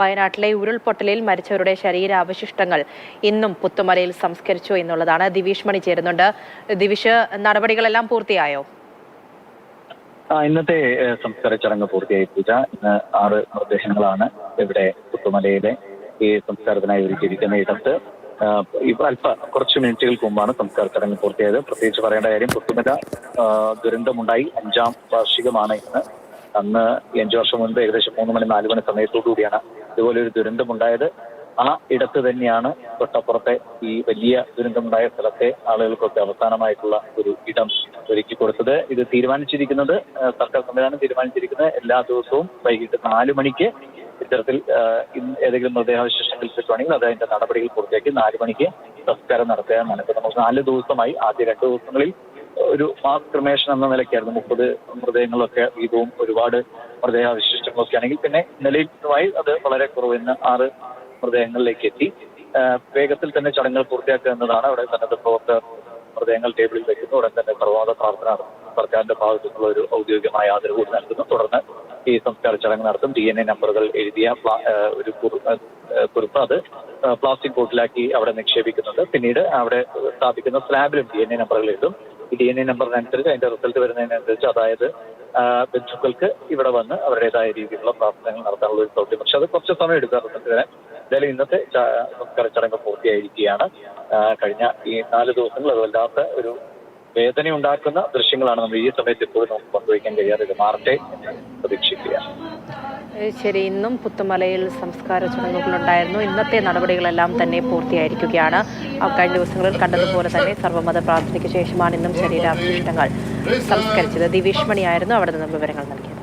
വയനാട്ടിലെ ഉരുൾപൊട്ടലിൽ മരിച്ചവരുടെ ശരീരാവശിഷ്ടങ്ങൾ ഇന്നും പുത്തുമലയിൽ സംസ്കരിച്ചു എന്നുള്ളതാണ്. ദിവിഷ് മണി ചേരുന്നുണ്ട്. ദിവിഷ്, നടപടികളെല്ലാം പൂർത്തിയായോ? ഇന്നത്തെ സംസ്കാര ചടങ്ങ് പൂർത്തിയായി. പൂജ ഇന്ന് 6 മൃതദേഹങ്ങളാണ് ഇവിടെ പുത്തുമലയിലെ ഈ സംസ്കാരത്തിനായി ഒരുക്കിയിരിക്കുന്ന ഇടത്ത്. കുറച്ച് മിനിറ്റുകൾക്ക് മുമ്പാണ് സംസ്കാര ചടങ്ങ് പൂർത്തിയായത്. പ്രത്യേകിച്ച് പറയേണ്ട കാര്യം, പുത്തുമല ദുരന്തമുണ്ടായി 5ാം വാർഷികമാണ് ഇന്ന്. അന്ന് 5 വർഷം മുൻപ് ഏകദേശം 3 മണി 4 മണി സമയത്തോടുകൂടിയാണ് ഇതുപോലൊരു ദുരന്തമുണ്ടായത്. ആ ഇടത്ത് തന്നെയാണ് തൊട്ടപ്പുറത്തെ ഈ വലിയ ദുരന്തമുണ്ടായ സ്ഥലത്തെ ആളുകൾക്കൊക്കെ അവസാനമായിട്ടുള്ള ഒരു ഇടം ഒരുക്കി കൊടുത്തത്. ഇത് തീരുമാനിച്ചിരിക്കുന്നത്, സർക്കാർ സംവിധാനം തീരുമാനിച്ചിരിക്കുന്നത് എല്ലാ ദിവസവും വൈകിട്ട് 4 മണിക്ക് ഇത്തരത്തിൽ ഏതെങ്കിലും മൃതദേഹാവശിഷ്ടങ്ങൾ കിട്ടുവാണെങ്കിൽ അത് അതിന്റെ നടപടികൾ പൂർത്തിയാക്കി 4 മണിക്ക് സംസ്കാരം നടത്തുകയാണ്. ഇപ്പൊ നമുക്ക് 4 ദിവസമായി. ആദ്യ 2 ദിവസങ്ങളിൽ ഒരു മാസ് ക്രിമേഷൻ എന്ന നിലയ്ക്കായിരുന്നു. 30 മൃതദേഹങ്ങളൊക്കെ വീതവും ഒരുപാട് മൃതദേഹാവശിഷ്ടങ്ങളൊക്കെ ആണെങ്കിൽ പിന്നെ ഇന്നലെയുമായി അത് വളരെ കുറവ്. ഇന്ന് 6 മൃതദേഹങ്ങളിലേക്ക് എത്തി. വേഗത്തിൽ തന്നെ ചടങ്ങുകൾ പൂർത്തിയാക്കുക എന്നതാണ്. അവിടെ സന്നദ്ധ പ്രവർത്തകർ മൃതദേഹങ്ങൾ ടേബിളിൽ വയ്ക്കുന്നു. ഉടൻ തന്നെ പ്രഭാത പ്രാർത്ഥന സർക്കാരിന്റെ ഭാഗത്തു നിന്നുള്ള ഒരു ഔദ്യോഗികമായ ആദരവ് കൂടി നൽകുന്നു. തുടർന്ന് ഈ സംസ്കാര ചടങ്ങ് നടത്തും. DNA നമ്പറുകൾ എഴുതിയ ഒരു കുറിപ്പ് അത് പ്ലാസ്റ്റിക് ബോട്ടിലാക്കി അവിടെ നിക്ഷേപിക്കുന്നുണ്ട്. പിന്നീട് അവിടെ സ്ഥാപിക്കുന്ന സ്ലാബിലും DNA നമ്പറുകൾ എഴുതും. ഈ DNA നമ്പറിനനുസരിച്ച് അതിന്റെ റിസൾട്ട് വരുന്നതിനനുസരിച്ച്, അതായത് ബന്ധുക്കൾക്ക് ഇവിടെ വന്ന് അവരുടേതായ രീതിയിലുള്ള പ്രാർത്ഥനകൾ നടത്താനുള്ള ഒരു സൗകര്യം. പക്ഷെ അത് കുറച്ച് സമയം എടുക്കുക റിസൾട്ട് വരാൻ. എന്തായാലും ഇന്നത്തെ സംസ്കാര ചടങ്ങ് പൂർത്തിയായിരിക്കുകയാണ്. കഴിഞ്ഞ ഈ 4 ദിവസങ്ങൾ അത് വല്ലാത്ത ഒരു വേദന ഉണ്ടാക്കുന്ന ദൃശ്യങ്ങളാണ് നമ്മൾ ഈ സമയത്ത് ഇപ്പോഴും നമുക്ക് പങ്കുവയ്ക്കാൻ കഴിയാതെ. ഇത് മാറട്ടെ എന്ന് പ്രതീക്ഷിക്കുകയാണ്. ശരി, ഇന്നും പുത്തുമലയിൽ സംസ്കാര ചടങ്ങുകളുണ്ടായിരുന്നു. ഇന്നത്തെ നടപടികളെല്ലാം തന്നെ പൂർത്തിയായിരിക്കുകയാണ്. കഴിഞ്ഞ ദിവസങ്ങളിൽ കണ്ടതുപോലെ തന്നെ സർവ്വമത പ്രാർത്ഥനയ്ക്ക് ശേഷമാണ് ഇന്നും ശരീരാവശിഷ്ടങ്ങൾ സംസ്കരിച്ചത്. ദിവിഷ് മണിയായിരുന്നു അവിടെ നിന്നും വിവരങ്ങൾ നൽകിയത്.